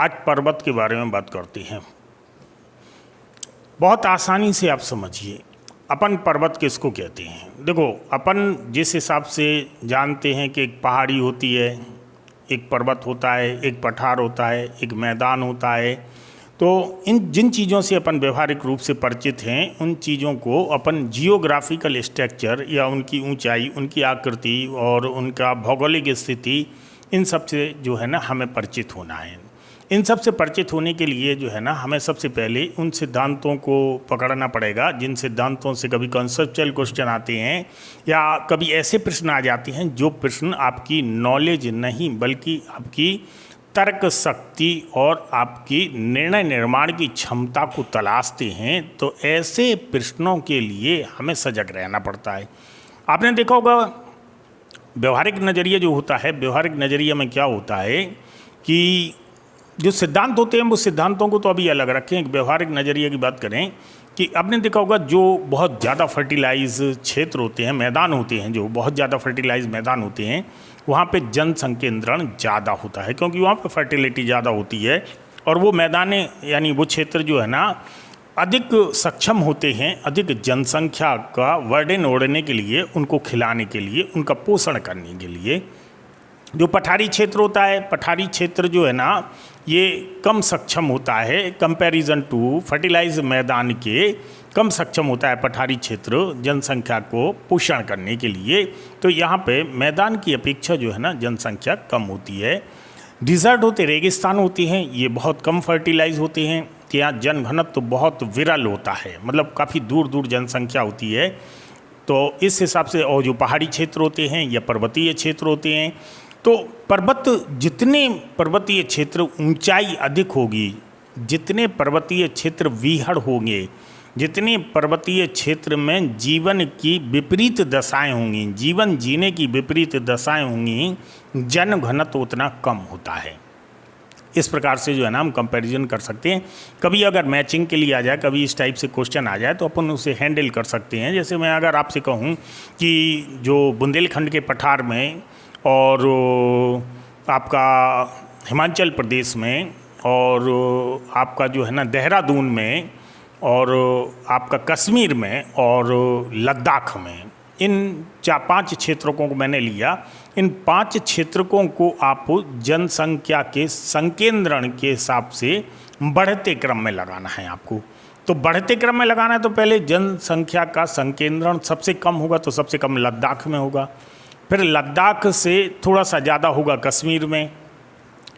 आज पर्वत के बारे में बात करते हैं। बहुत आसानी से आप समझिए, अपन पर्वत किसको कहते हैं। देखो, अपन जिस हिसाब से जानते हैं कि एक पहाड़ी होती है, एक पर्वत होता है, एक पठार होता है, एक मैदान होता है, तो इन जिन चीज़ों से अपन व्यवहारिक रूप से परिचित हैं, उन चीज़ों को अपन जियोग्राफिकल स्ट्रक्चर या उनकी ऊंचाई, उनकी आकृति और उनका भौगोलिक स्थिति, इन सब से जो है ना हमें परिचित होना है। इन सब से परिचित होने के लिए जो है ना हमें सबसे पहले उन सिद्धांतों को पकड़ना पड़ेगा जिन सिद्धांतों से कभी कॉन्सेप्चुअल क्वेश्चन आते हैं या कभी ऐसे प्रश्न आ जाते हैं जो प्रश्न आपकी नॉलेज नहीं बल्कि आपकी तर्क शक्ति और आपकी निर्णय निर्माण की क्षमता को तलाशते हैं। तो ऐसे प्रश्नों के लिए हमें सजग रहना पड़ता है। आपने देखा होगा व्यवहारिक नज़रिया जो होता है, व्यवहारिक नज़रिया में क्या होता है कि जो सिद्धांत होते हैं वो सिद्धांतों को तो अभी अलग रखें, एक व्यवहारिक नज़रिए की बात करें कि आपने देखा होगा जो बहुत ज़्यादा फर्टिलाइज क्षेत्र होते हैं, मैदान होते हैं, जो बहुत ज़्यादा फर्टिलाइज मैदान होते हैं, वहाँ पे जन संकेंद्रण ज़्यादा होता है क्योंकि वहाँ पे फर्टिलिटी ज़्यादा होती है और वो मैदान यानी वो क्षेत्र जो है ना अधिक सक्षम होते हैं अधिक जनसंख्या का वर्णन ओढ़ने के लिए, उनको खिलाने के लिए, उनका पोषण करने के लिए। जो पठारी क्षेत्र होता है, पठारी क्षेत्र जो है ना ये कम सक्षम होता है कंपैरिजन टू फर्टिलाइज मैदान के, कम सक्षम होता है पठारी क्षेत्र जनसंख्या को पोषण करने के लिए। तो यहाँ पे मैदान की अपेक्षा जो है ना जनसंख्या कम होती है। डिज़र्ट होते, रेगिस्तान होते हैं, ये बहुत कम फर्टिलाइज होते हैं, यहाँ जनघनत्व तो बहुत विरल होता है, मतलब काफ़ी दूर दूर जनसंख्या होती है। तो इस हिसाब से और जो पहाड़ी क्षेत्र होते हैं या पर्वतीय क्षेत्र होते हैं, तो जितने पर्वतीय क्षेत्र ऊंचाई अधिक होगी, जितने पर्वतीय क्षेत्र विहड़ होंगे, जितने पर्वतीय क्षेत्र में जीवन की विपरीत दशाएं होंगी, जीवन जीने की विपरीत दशाएं होंगी, जन घनत्व उतना कम होता है। इस प्रकार से जो है ना हम कंपैरिजन कर सकते हैं। कभी अगर मैचिंग के लिए आ जाए, कभी इस टाइप से क्वेश्चन आ जाए तो अपन उसे हैंडल कर सकते हैं। जैसे मैं अगर आपसे कहूँ कि जो बुंदेलखंड के पठार में और आपका हिमाचल प्रदेश में और आपका जो है ना देहरादून में और आपका कश्मीर में और लद्दाख में, इन 4-5 क्षेत्रों को मैंने लिया। इन 5 क्षेत्रों को आप जनसंख्या के संकेंद्रण के हिसाब से बढ़ते क्रम में लगाना है आपको। तो बढ़ते क्रम में लगाना है तो पहले जनसंख्या का संकेंद्रण सबसे कम होगा तो सबसे कम लद्दाख में होगा, फिर लद्दाख से थोड़ा सा ज़्यादा होगा कश्मीर में,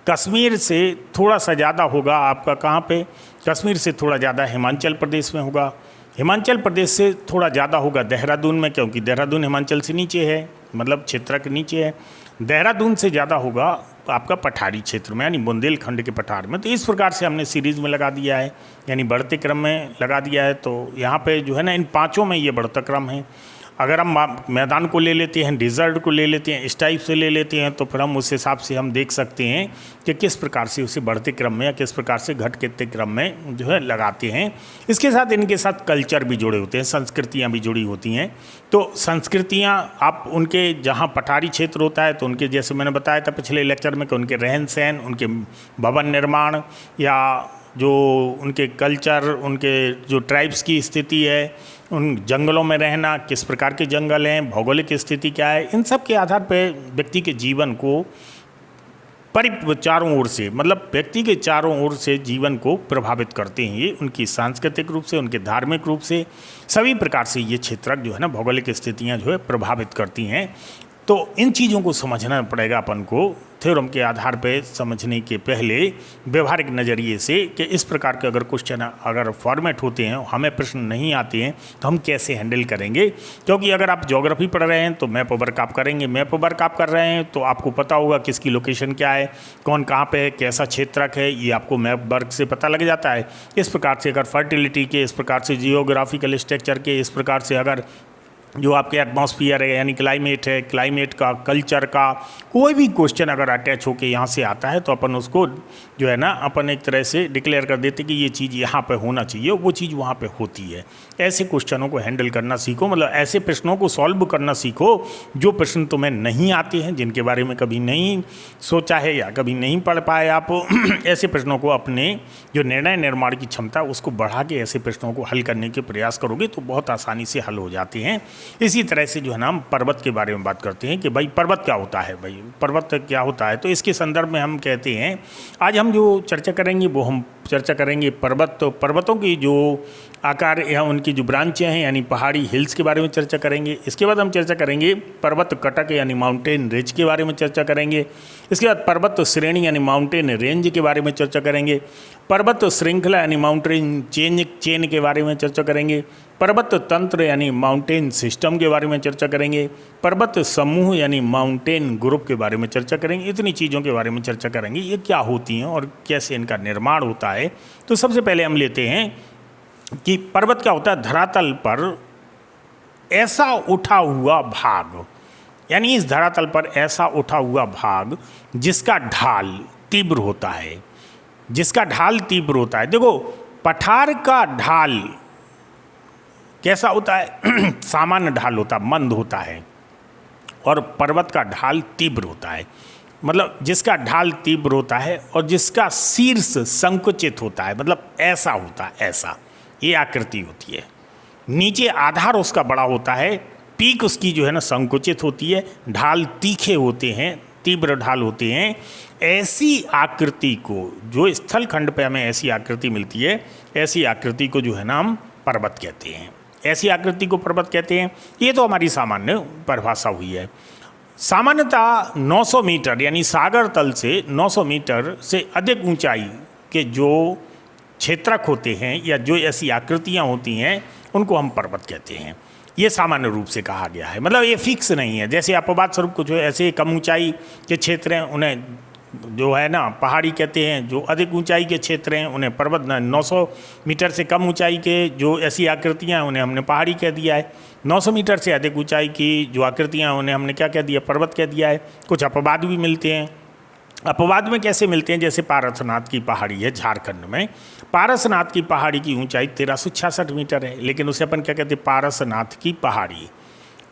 कश्मीर से थोड़ा सा ज़्यादा होगा आपका कहाँ पे, कश्मीर से थोड़ा ज़्यादा हिमाचल प्रदेश में होगा, हिमाचल प्रदेश से थोड़ा ज़्यादा होगा देहरादून में क्योंकि देहरादून हिमाचल से नीचे है, मतलब क्षेत्र के नीचे है। देहरादून से ज़्यादा होगा आपका पठारी क्षेत्र में यानी बुंदेलखंड के पठार में। तो इस प्रकार से हमने सीरीज़ में लगा दिया है, यानी बढ़ते क्रम में लगा दिया है। तो यहाँ पे जो है ना इन 5 में ये बढ़ता क्रम है। अगर हम मैदान को ले लेते हैं, डिज़र्ट को ले लेते हैं, इस टाइप से ले लेते हैं तो फिर हम उस हिसाब से हम देख सकते हैं कि किस प्रकार से उसे बढ़ते क्रम में या किस प्रकार से घटते क्रम में जो है लगाते हैं। इसके साथ इनके साथ कल्चर भी जुड़े होते हैं, संस्कृतियाँ भी जुड़ी होती हैं। तो संस्कृतियाँ आप उनके जहाँ पठारी क्षेत्र होता है तो उनके, जैसे मैंने बताया था पिछले लेक्चर में, कि उनके रहन सहन, उनके भवन निर्माण या जो उनके कल्चर, उनके जो ट्राइब्स की स्थिति है, उन जंगलों में रहना, किस प्रकार के जंगल हैं, भौगोलिक स्थिति क्या है, इन सब के आधार पर व्यक्ति के जीवन को चारों ओर से, मतलब व्यक्ति के चारों ओर से जीवन को प्रभावित करते हैं। ये उनकी सांस्कृतिक रूप से, उनके धार्मिक रूप से, सभी प्रकार से ये क्षेत्र जो है ना भौगोलिक स्थितियाँ जो है प्रभावित करती हैं। तो इन चीज़ों को समझना पड़ेगा अपन को थ्योरम के आधार पे समझने के पहले व्यवहारिक नज़रिए से कि इस प्रकार के अगर क्वेश्चन अगर फॉर्मेट होते हैं, हमें प्रश्न नहीं आते हैं तो हम कैसे हैंडल करेंगे। क्योंकि अगर आप ज्योग्राफी पढ़ रहे हैं तो मैप वर्क आप करेंगे, मैप वर्क आप कर रहे हैं तो आपको पता होगा किसकी लोकेशन क्या है, कौन कहाँ पे है, कैसा क्षेत्रक है, ये आपको मैप वर्क से पता लग जाता है। इस प्रकार से अगर फर्टिलिटी के, इस प्रकार से जियोग्राफिकल स्ट्रक्चर के, इस प्रकार से अगर जो आपके एटमॉस्फियर है यानी क्लाइमेट है, क्लाइमेट का, कल्चर का कोई भी क्वेश्चन अगर अटैच होके यहाँ से आता है तो अपन उसको जो है ना अपन एक तरह से डिक्लेयर कर देते कि ये चीज़ यहाँ पे होना चाहिए, वो चीज़ वहाँ पे होती है। ऐसे क्वेश्चनों को हैंडल करना सीखो, मतलब ऐसे प्रश्नों को सॉल्व करना सीखो जो प्रश्न तुम्हें नहीं आते हैं, जिनके बारे में कभी नहीं सोचा है या कभी नहीं पढ़ पाए आप। ऐसे प्रश्नों को अपने जो निर्णय निर्माण की क्षमता उसको बढ़ा के ऐसे प्रश्नों को हल करने के प्रयास करोगे तो बहुत आसानी से हल हो जाते हैं। इसी तरह से जो है ना हम पर्वत के बारे में बात करते हैं कि भाई पर्वत क्या होता है, भाई पर्वत क्या होता है। तो इसके संदर्भ में हम कहते हैं आज हम जो चर्चा करेंगे वो हम चर्चा करेंगे पर्वत, तो पर्वतों की जो आकार या उनकी जो ब्रांचें हैं यानी पहाड़ी हिल्स के बारे में चर्चा करेंगे। इसके बाद हम चर्चा करेंगे पर्वत कटक यानी माउंटेन रिज के बारे में चर्चा करेंगे। इसके बाद पर्वत श्रेणी यानी माउंटेन रेंज के बारे में चर्चा करेंगे। पर्वत श्रृंखला यानी माउंटेन चेन के बारे में चर्चा करेंगे। पर्वत तंत्र यानी माउंटेन सिस्टम के बारे में चर्चा करेंगे। पर्वत समूह यानी माउंटेन ग्रुप के बारे में चर्चा करेंगे। इतनी चीज़ों के बारे में चर्चा करेंगे, ये क्या होती हैं और कैसे इनका निर्माण होता है। तो सबसे पहले हम लेते हैं कि पर्वत क्या होता है। धरातल पर ऐसा उठा हुआ भाग, यानी इस धरातल पर ऐसा उठा हुआ भाग जिसका ढाल तीव्र होता है, जिसका ढाल तीव्र होता है। देखो पठार का ढाल कैसा होता है, सामान्य ढाल होता है, मंद होता है, और पर्वत का ढाल तीव्र होता है। मतलब जिसका ढाल तीव्र होता है और जिसका शीर्ष संकुचित होता है, मतलब ऐसा होता है, ऐसा ये आकृति होती है। नीचे आधार उसका बड़ा होता है, पीक उसकी जो है ना संकुचित होती है, ढाल तीखे होते हैं, तीव्र ढाल होते हैं। ऐसी आकृति को जो स्थल खंड पे हमें ऐसी आकृति मिलती है, ऐसी आकृति को जो है ना हम पर्वत कहते हैं। ऐसी आकृति को पर्वत कहते हैं। ये तो हमारी सामान्य परिभाषा हुई है। सामान्यतः 900 मीटर यानी सागर तल से 900 मीटर से अधिक ऊंचाई के जो क्षेत्रक होते हैं या जो ऐसी आकृतियां होती हैं उनको हम पर्वत कहते हैं। ये सामान्य रूप से कहा गया है, मतलब ये फिक्स नहीं है। जैसे अपवाद स्वरूप कुछ ऐसे कम ऊंचाई के क्षेत्र हैं उन्हें जो है ना पहाड़ी कहते हैं, जो अधिक ऊंचाई के क्षेत्र हैं उन्हें पर्वत। 900 मीटर से कम ऊंचाई के जो ऐसी आकृतियां हैं उन्हें हमने पहाड़ी कह दिया है। 900 मीटर से अधिक ऊंचाई की जो आकृतियां हैं उन्हें हमने क्या कह दिया, पर्वत कह दिया है। कुछ अपवाद भी मिलते हैं। अपवाद में कैसे मिलते हैं, जैसे पारसनाथ की पहाड़ी है झारखंड में। पारसनाथ की पहाड़ी की ऊंचाई 1366 मीटर है, लेकिन उसे अपन क्या कहते हैं, पारसनाथ की पहाड़ी।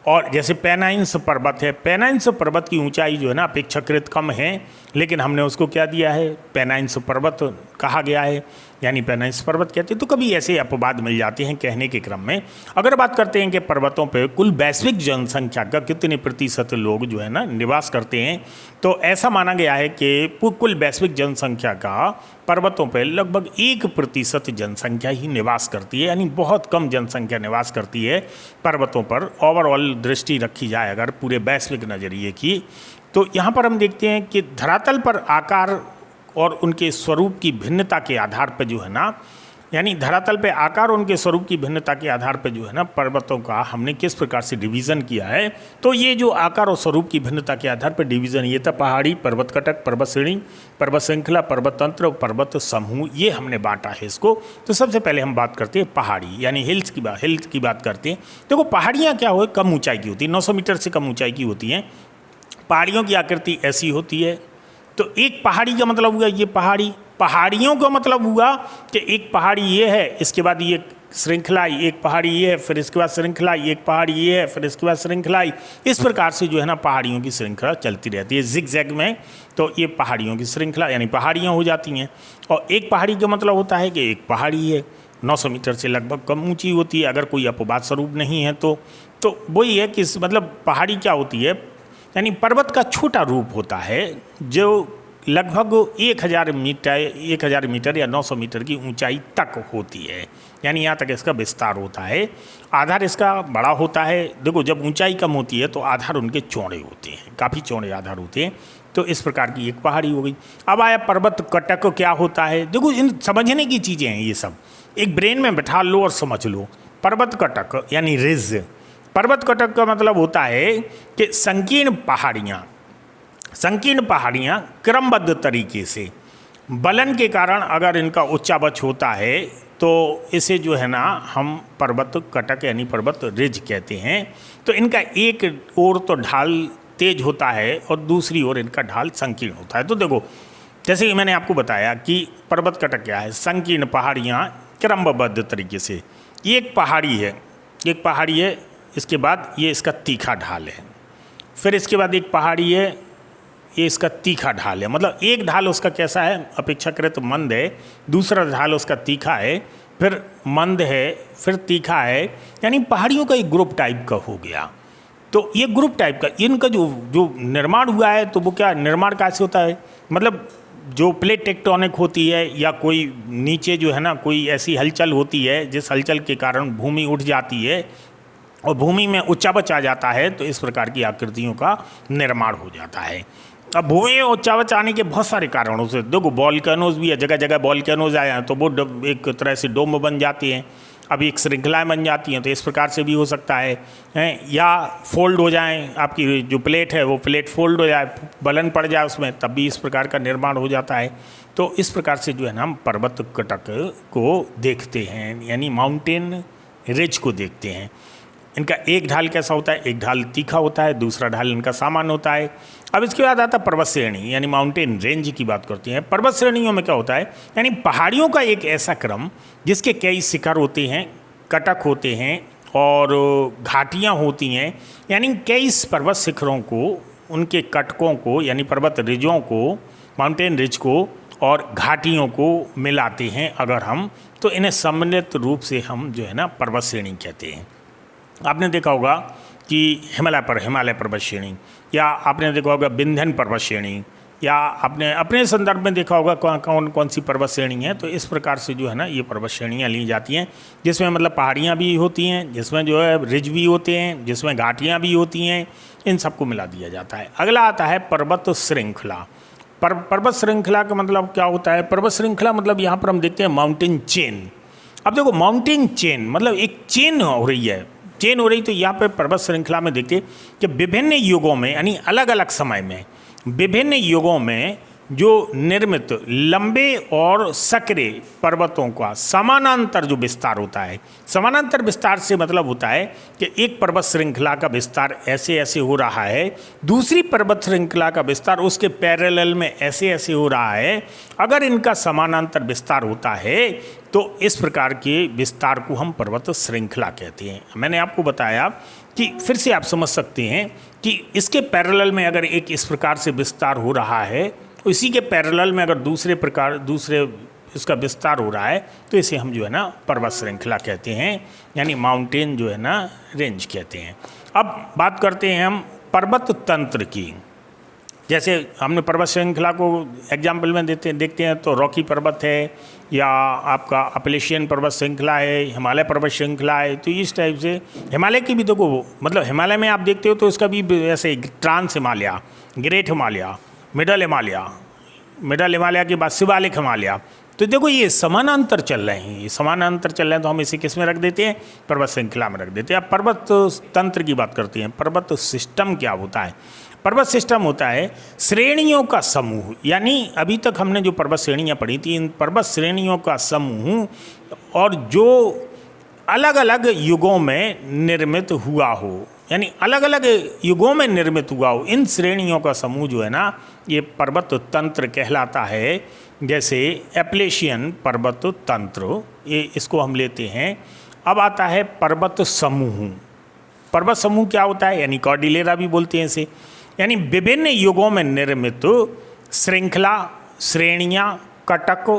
और जैसे पेनाइंस पर्वत है, पेनाइंस पर्वत की ऊंचाई जो है ना अपेक्षाकृत कम है, लेकिन हमने उसको क्या दिया है, पेनाइंस पर्वत कहा गया है, यानी पेनाइंस पर्वत कहते हैं। तो कभी ऐसे अपवाद मिल जाते हैं कहने के क्रम में। अगर बात करते हैं कि पर्वतों पे कुल वैश्विक जनसंख्या का कितने प्रतिशत लोग जो है ना निवास करते हैं, तो ऐसा माना गया है कि कुल वैश्विक जनसंख्या का पर्वतों पर लगभग 1% जनसंख्या ही निवास करती है, यानी बहुत कम जनसंख्या निवास करती है पर्वतों पर। ओवरऑल दृष्टि रखी जाए अगर पूरे वैश्विक नज़रिए की, तो यहाँ पर हम देखते हैं कि धरातल पर आकार और उनके स्वरूप की भिन्नता के आधार पर जो है ना, यानी धरातल पे आकार और उनके स्वरूप की भिन्नता के आधार पर जो है ना पर्वतों का हमने किस प्रकार से डिवीज़न किया है। तो ये जो आकार और स्वरूप की भिन्नता के आधार पर डिवीज़न, ये था पहाड़ी, पर्वत कटक, पर्वत श्रेणी, पर्वत श्रृंखला, पर्वत तंत्र, पर्वत समूह, ये हमने बांटा है इसको। तो सबसे पहले हम बात करते हैं पहाड़ी यानी हिल्स की बात करते हैं। देखो पहाड़ियाँ क्या हो, कम ऊँचाई की होती है, 900 मीटर से कम ऊँचाई की होती हैं। पहाड़ियों की आकृति ऐसी होती है। तो एक पहाड़ी का मतलब हुआ ये पहाड़ी, पहाड़ियों का मतलब हुआ कि एक पहाड़ी ये है, इसके बाद ये श्रृंखला, एक पहाड़ी ये है, फिर इसके बाद श्रृंखला, एक पहाड़ी ये है, फिर इसके बाद श्रृंखला। इस प्रकार से जो है ना पहाड़ियों की श्रृंखला चलती रहती है जिग-जैग में। तो ये पहाड़ियों की श्रृंखला यानी पहाड़ियाँ हो जाती हैं। और एक पहाड़ी का मतलब होता है कि एक पहाड़ी है, 900 मीटर से लगभग कम ऊँची होती है, अगर कोई अपवाद स्वरूप नहीं है तो वही है कि मतलब पहाड़ी क्या होती है, यानी पर्वत का छोटा रूप होता है जो लगभग 1000 मीटर या 900 मीटर की ऊंचाई तक होती है, यानी यहाँ तक इसका विस्तार होता है। आधार इसका बड़ा होता है। देखो जब ऊंचाई कम होती है तो आधार उनके चौड़े होते हैं, काफ़ी चौड़े आधार होते हैं। तो इस प्रकार की एक पहाड़ी हो गई। अब आया पर्वत कटक क्या होता है। देखो इन समझने की चीज़ें हैं, ये सब एक ब्रेन में बैठा लो और समझ लो। पर्वत कटक यानी रिज, पर्वत कटक का मतलब होता है कि संकीर्ण क्रमबद्ध तरीके से बलन के कारण अगर इनका उच्चावच होता है तो इसे जो है ना हम पर्वत कटक यानी पर्वत रिज कहते हैं। तो इनका एक ओर तो ढाल तेज होता है और दूसरी ओर इनका ढाल संकीर्ण होता है। तो देखो, जैसे कि मैंने आपको बताया कि पर्वत कटक क्या है, संकीर्ण पहाड़ियाँ क्रमबद्ध तरीके से, ये एक पहाड़ी है, इसके बाद ये इसका तीखा ढाल है, फिर इसके बाद एक पहाड़ी है, ये इसका तीखा ढाल है। मतलब एक ढाल उसका कैसा है, अपेक्षाकृत मंद है, दूसरा ढाल उसका तीखा है, फिर मंद है, फिर तीखा है, यानी पहाड़ियों का एक ग्रुप टाइप का हो गया। तो ये ग्रुप टाइप का इनका जो निर्माण हुआ है, तो वो क्या निर्माण कैसे होता है, मतलब जो प्लेट टेक्टोनिक होती है या कोई नीचे जो है ना कोई ऐसी हलचल होती है जिस हलचल के कारण भूमि उठ जाती है और भूमि में उच्चावच आ जाता है, तो इस प्रकार की आकृतियों का निर्माण हो जाता है। अब भूमि में उच्चावच आने के बहुत सारे कारणों से, देखो वॉल्केनोज भी है, जगह जगह वॉल्केनोज आए हैं तो वो एक तरह से डोम बन जाती हैं, अब एक श्रृंखलाएँ बन जाती हैं, तो इस प्रकार से भी हो सकता है, या फोल्ड हो जाएं, आपकी जो प्लेट है वो प्लेट फोल्ड हो जाए, बलन पड़ जाए उसमें, तब भी इस प्रकार का निर्माण हो जाता है। तो इस प्रकार से जो है ना हम पर्वत कटक को देखते हैं, यानी माउंटेन रिज को देखते हैं। इनका एक ढाल कैसा होता है, एक ढाल तीखा होता है, दूसरा ढाल इनका सामान्य होता है। अब इसके बाद आता है पर्वत श्रेणी, यानी माउंटेन रेंज की बात करते हैं। पर्वत श्रेणियों में क्या होता है, यानी पहाड़ियों का एक ऐसा क्रम जिसके कई शिखर होते हैं, कटक होते हैं और घाटियाँ होती हैं, यानी कई पर्वत शिखरों को, उनके कटकों को यानी पर्वत रिजों को, माउंटेन रिज को और घाटियों को मिलाते हैं अगर हम, तो इन्हें सम्मिलित रूप से हम जो है ना पर्वत श्रेणी कहते हैं। आपने देखा होगा कि हिमालय पर्वत श्रेणी, या आपने देखा होगा विंध्यन पर्वत श्रेणी, या आपने अपने संदर्भ में देखा होगा कौन सी पर्वत श्रेणी है। तो इस प्रकार से जो है ना ये पर्वत श्रेणियाँ ली जाती हैं, जिसमें मतलब पहाड़ियाँ भी होती हैं, जिसमें जो है रिज भी होते हैं, जिसमें घाटियाँ भी होती हैं, इन सबको मिला दिया जाता है। अगला आता है पर्वत श्रृंखला। पर्वत श्रृंखला का मतलब क्या होता है, पर्वत श्रृंखला मतलब यहाँ पर हम देखते हैं माउंटेन चेन। अब देखो माउंटेन चेन मतलब एक चेन हो रही है, तो यहाँ पे पर्वत श्रृंखला में देखते हैं कि विभिन्न युगों में, यानी अलग अलग समय में, विभिन्न युगों में जो निर्मित लंबे और सकरे पर्वतों का समानांतर जो विस्तार होता है, समानांतर विस्तार से मतलब होता है कि एक पर्वत श्रृंखला का विस्तार ऐसे ऐसे हो रहा है, दूसरी पर्वत श्रृंखला का विस्तार उसके पैरेलल में ऐसे ऐसे हो रहा है। अगर इनका समानांतर विस्तार होता है तो इस प्रकार के विस्तार को हम पर्वत श्रृंखला कहते हैं। मैंने आपको बताया कि फिर से आप समझ सकते हैं कि इसके पैरेलल में अगर एक इस प्रकार से विस्तार हो रहा है, इसी के पैरेलल में अगर दूसरे इसका विस्तार हो रहा है, तो इसे हम जो है ना पर्वत श्रृंखला कहते हैं, यानी माउंटेन जो है ना रेंज कहते हैं। अब बात करते हैं हम पर्वत तंत्र की। जैसे हमने पर्वत श्रृंखला को एग्जाम्पल में देखते हैं तो रॉकी पर्वत है, या आपका अपलेशियन पर्वत श्रृंखला है, हिमालय पर्वत श्रृंखला है। तो इस टाइप से हिमालय की भी देखो, मतलब हिमालय में आप देखते हो तो इसका भी ऐसे trans Himalaya, great Himalaya, middle Himalaya के बाद शिवालिक हिमालय। तो देखो ये समानांतर चल रहे हैं, तो हम इसे किस में रख देते हैं, पर्वत श्रृंखला में रख देते हैं। अब पर्वत तंत्र की बात करते हैं। पर्वत सिस्टम क्या होता है, पर्वत सिस्टम होता है श्रेणियों का समूह, यानी अभी तक हमने जो पर्वत श्रेणियाँ पढ़ी थी, इन पर्वत श्रेणियों का समूह और जो अलग अलग युगों में निर्मित हुआ हो, यानी अलग अलग युगों में निर्मित हुआ हो, इन श्रेणियों का समूह जो है ना ये पर्वत तंत्र कहलाता है। जैसे एप्लेशियन पर्वत तंत्र, ये इसको हम लेते हैं। अब आता है पर्वत समूह। पर्वत समूह क्या होता है, यानी कॉर्डिलेरा भी बोलते हैं इसे, यानी विभिन्न युगों में निर्मित श्रृंखला, श्रेणियाँ, कटक,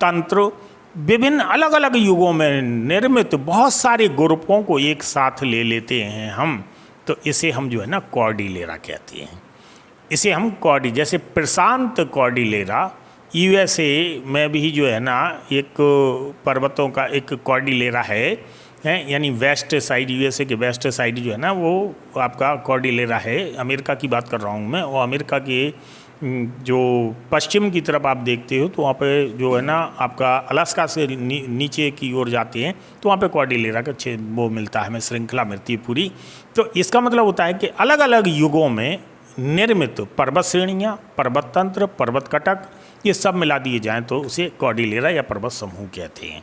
तंत्र, विभिन्न अलग अलग युगों में निर्मित बहुत सारे ग्रुपों को एक साथ ले लेते हैं हम, तो इसे हम जो है ना कॉर्डिलेरा कहते हैं। इसे हम जैसे प्रशांत कॉर्डिलेरा यूएसए में भी जो है ना एक पर्वतों का एक कॉर्डिलेरा है, यानी वेस्ट साइड, यूएसए के वेस्ट साइड जो है ना वो आपका कॉर्डिलेरा है। अमेरिका की बात कर रहा हूँ मैं, और अमेरिका के जो पश्चिम की तरफ आप देखते हो तो वहाँ पे जो है ना आपका अलास्का से नीचे की ओर जाते हैं तो वहाँ पे कॉर्डिलेरा का वो मिलता है, हमें श्रृंखला मिलती है पूरी। तो इसका मतलब होता है कि अलग अलग युगों में निर्मित पर्वत श्रेणियाँ, पर्वत तंत्र, पर्वत कटक, ये सब मिला दिए जाएँ तो उसे कॉर्डिलेरा या पर्वत समूह कहते हैं।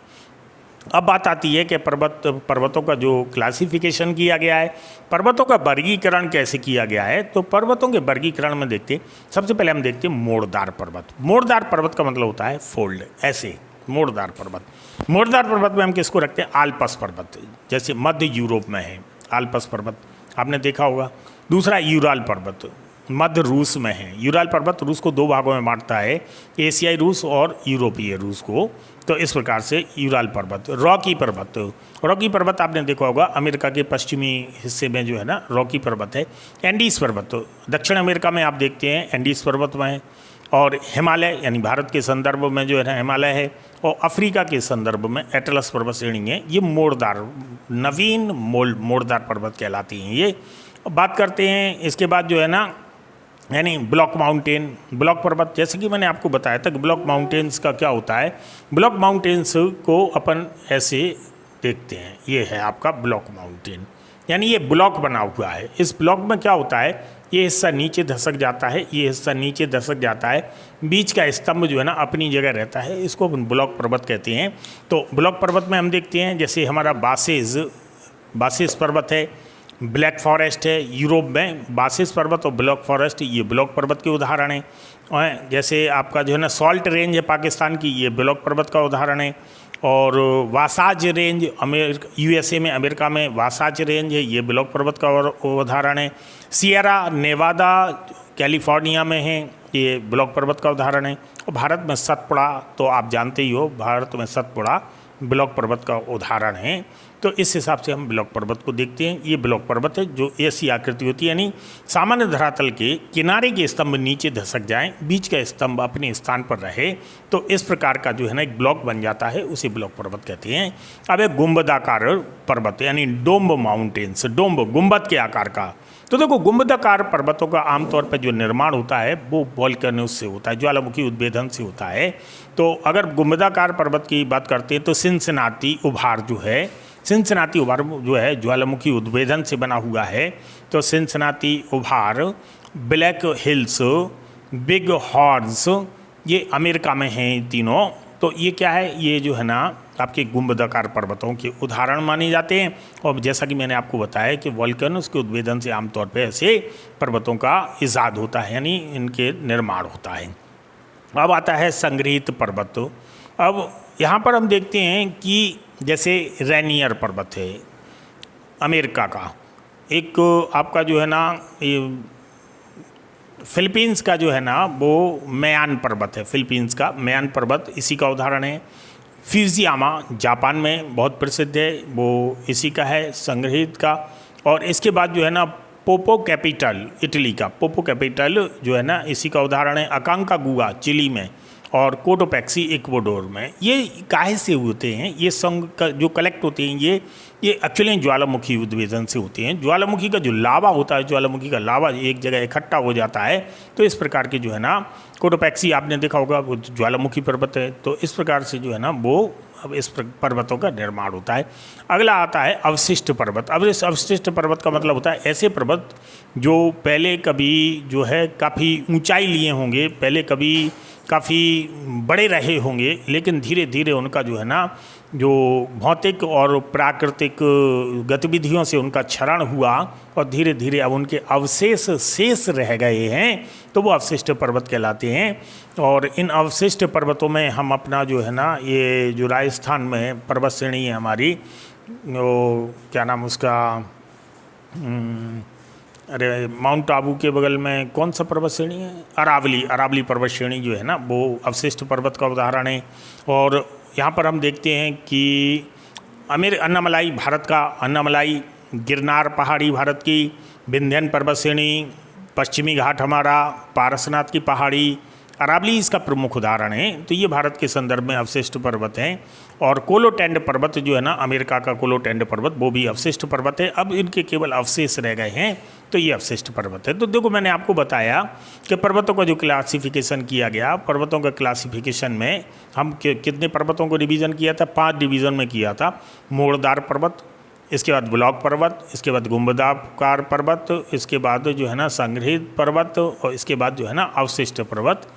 अब बात आती है कि पर्वतों का जो क्लासिफिकेशन किया गया है, पर्वतों का वर्गीकरण कैसे किया गया है। तो पर्वतों के वर्गीकरण में देखते हैं, सबसे पहले हम देखते हैं मोड़दार पर्वत। मोड़दार पर्वत का मतलब होता है फोल्ड, ऐसे मोड़दार पर्वत। मोड़दार पर्वत में हम किसको रखते हैं, आल्प्स पर्वत, जैसे मध्य यूरोप में है आल्प्स पर्वत, आपने देखा होगा। दूसरा यूराल पर्वत, मध्य रूस में है। यूराल पर्वत रूस को दो भागों में बांटता है, एशियाई रूस और यूरोपीय रूस को। तो इस प्रकार से यूराल पर्वत। रॉकी पर्वत, रॉकी पर्वत आपने देखा होगा अमेरिका के पश्चिमी हिस्से में जो है ना रॉकी पर्वत है। एंडीज पर्वत दक्षिण अमेरिका में आप देखते हैं एंडीज पर्वत में है। और हिमालय यानी भारत के संदर्भ में जो है ना हिमालय है। और अफ्रीका के संदर्भ में एटलस पर्वत श्रेणी है। ये मोड़दार, नवीन मोड़दार पर्वत कहलाती हैं ये। बात करते हैं इसके बाद जो है ना यानी ब्लॉक माउंटेन, ब्लॉक पर्वत, जैसे कि मैंने आपको बताया था कि ब्लॉक माउंटेन्स का क्या होता है। ब्लॉक माउंटेन्स को अपन ऐसे देखते हैं, ये है आपका ब्लॉक माउंटेन, यानी ये ब्लॉक बना हुआ है। इस ब्लॉक में क्या होता है, ये हिस्सा नीचे धसक जाता है, ये हिस्सा नीचे धसक जाता है, बीच का स्तंभ जो है ना अपनी जगह रहता है, इसको अपन ब्लॉक पर्वत कहते हैं। तो ब्लॉक पर्वत में हम देखते हैं जैसे हमारा बासेस पर्वत है, ब्लैक फॉरेस्ट है। यूरोप में बासेस पर्वत और ब्लैक फॉरेस्ट ये ब्लॉक पर्वत के उदाहरण हैं। और जैसे आपका जो है ना सॉल्ट रेंज है पाकिस्तान की, ये ब्लॉक पर्वत का उदाहरण है। और वासाज रेंज यूएसए में, अमेरिका में वासाज रेंज है, ये ब्लॉक पर्वत का उदाहरण है। सियरा नेवादा कैलिफोर्निया में है, ये ब्लॉक पर्वत का उदाहरण है। और भारत में सतपुड़ा, तो आप जानते ही हो भारत में सतपुड़ा ब्लॉक पर्वत का उदाहरण है। तो इस हिसाब से हम ब्लॉक पर्वत को देखते हैं। ये ब्लॉक पर्वत है जो ऐसी आकृति होती है, यानी सामान्य धरातल के किनारे के स्तंभ नीचे धसक जाएं, बीच का स्तंभ अपने स्थान पर रहे, तो इस प्रकार का जो है ना एक ब्लॉक बन जाता है, उसे ब्लॉक पर्वत कहते हैं। अब एक गुंबदाकार पर्वत यानी डोम्ब माउंटेन्स, डोम्ब गुंबद के आकार का। तो देखो गुंबदाकार पर्वतों का आमतौर पर जो निर्माण होता है वो वोल्केनोस से होता है, ज्वालामुखी उद्भेदन से होता है। तो अगर गुंबदाकार पर्वत की बात करते हैं तो सिनसिनाटी उभार जो है, सिनसिनाटी उभार जो है ज्वालामुखी उद्भेदन से बना हुआ है। तो सिनसिनाटी उभार, ब्लैक हिल्स, बिग हॉर्न्स, ये अमेरिका में हैं तीनों। तो ये क्या है, ये जो है ना आपके गुंबदाकार पर्वतों के उदाहरण माने जाते हैं। और जैसा कि मैंने आपको बताया कि वोल्केनोस के उद्भेदन से आमतौर पर ऐसे पर्वतों का इजाद होता है, यानी इनके निर्माण होता है। अब आता है संग्रहित पर्वत। अब यहाँ पर हम देखते हैं कि जैसे रेनियर पर्वत है अमेरिका का, एक आपका जो है ना ये फिलीपींस का जो है ना वो मयान पर्वत है, फिलीपींस का मयान पर्वत इसी का उदाहरण है। फ्यूजियामा जापान में बहुत प्रसिद्ध है, वो इसी का है, संग्रहित का। और इसके बाद जो है ना पोपो कैपिटल इटली का, पोपो कैपिटल जो है ना इसी का उदाहरण है। अकांकागुआ चिली में और कोटोपैक्सी इक्वाडोर में। ये काहे से होते हैं, ये संग जो कलेक्ट होते हैं ये एक्चुअली ज्वालामुखी उद्भेदन से होते हैं। ज्वालामुखी का जो लावा होता है, ज्वालामुखी का लावा एक जगह इकट्ठा हो जाता है, तो इस प्रकार के जो है ना कोटोपैक्सी आपने देखा होगा वो ज्वालामुखी पर्वत है। तो इस प्रकार से जो है ना वो अब इस पर्वतों का निर्माण होता है। अगला आता है अवशिष्ट पर्वत। अब इस अवशिष्ट पर्वत का मतलब होता है ऐसे पर्वत जो पहले कभी जो है काफ़ी ऊंचाई लिए होंगे, पहले कभी काफ़ी बड़े रहे होंगे, लेकिन धीरे धीरे उनका जो है ना जो भौतिक और प्राकृतिक गतिविधियों से उनका क्षरण हुआ और धीरे धीरे अब उनके अवशेष शेष रह गए हैं, तो वो अवशिष्ट पर्वत कहलाते हैं। और इन अवशिष्ट पर्वतों में हम अपना जो है ना ये जो राजस्थान में पर्वत श्रेणी है हमारी, वो क्या नाम उसका, अरे माउंट आबू के बगल में कौन सा पर्वत श्रेणी है, अरावली पर्वत श्रेणी जो है ना वो अवशिष्ट पर्वत का उदाहरण है। और यहाँ पर हम देखते हैं कि अन्नामलाई भारत का, अन्नामलाई गिरनार पहाड़ी भारत की, विंध्यन पर्वत श्रेणी, पश्चिमी घाट हमारा, पारसनाथ की पहाड़ी, अरावली इसका प्रमुख उदाहरण है। तो ये भारत के संदर्भ में अवशिष्ट पर्वत हैं। और कोलोटेंड पर्वत जो है ना अमेरिका का कोलोटेंड पर्वत, वो भी अवशिष्ट पर्वत है। अब इनके केवल अवशेष रह गए हैं, तो ये अवशिष्ट पर्वत है। तो देखो मैंने आपको बताया कि पर्वतों का जो क्लासिफिकेशन किया गया, पर्वतों का क्लासिफिकेशन में हम कितने पर्वतों को डिवीज़न किया था, 5 डिवीज़न में किया था। मोड़दार पर्वत, इसके बाद ब्लॉक पर्वत, इसके बाद गुंबदाकार पर्वत, इसके बाद जो है ना संग्रहित पर्वत, और इसके बाद जो है ना अवशिष्ट पर्वत।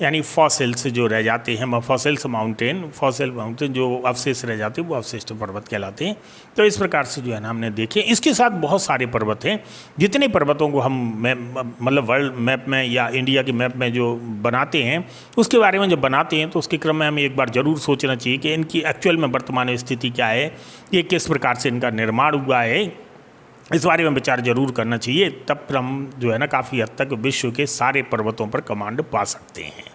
यानी फॉसिल्स जो रह जाते हैं, फॉसिल्स माउंटेन, फॉसिल माउंटेन जो अवशेष रह जाते हैं वो अवशिष्ट पर्वत कहलाते हैं। तो इस प्रकार से जो है ना हमने देखे। इसके साथ बहुत सारे पर्वत हैं, जितने पर्वतों को हम मतलब वर्ल्ड मैप में या इंडिया के मैप में जो बनाते हैं उसके बारे में जब बनाते हैं तो उसके क्रम में हमें एक बार ज़रूर सोचना चाहिए कि इनकी एक्चुअल में वर्तमान स्थिति क्या है, ये किस प्रकार से इनका निर्माण हुआ है, इस बारे में विचार जरूर करना चाहिए। तब हम जो है ना काफ़ी हद तक विश्व के सारे पर्वतों पर कमांड पा सकते हैं।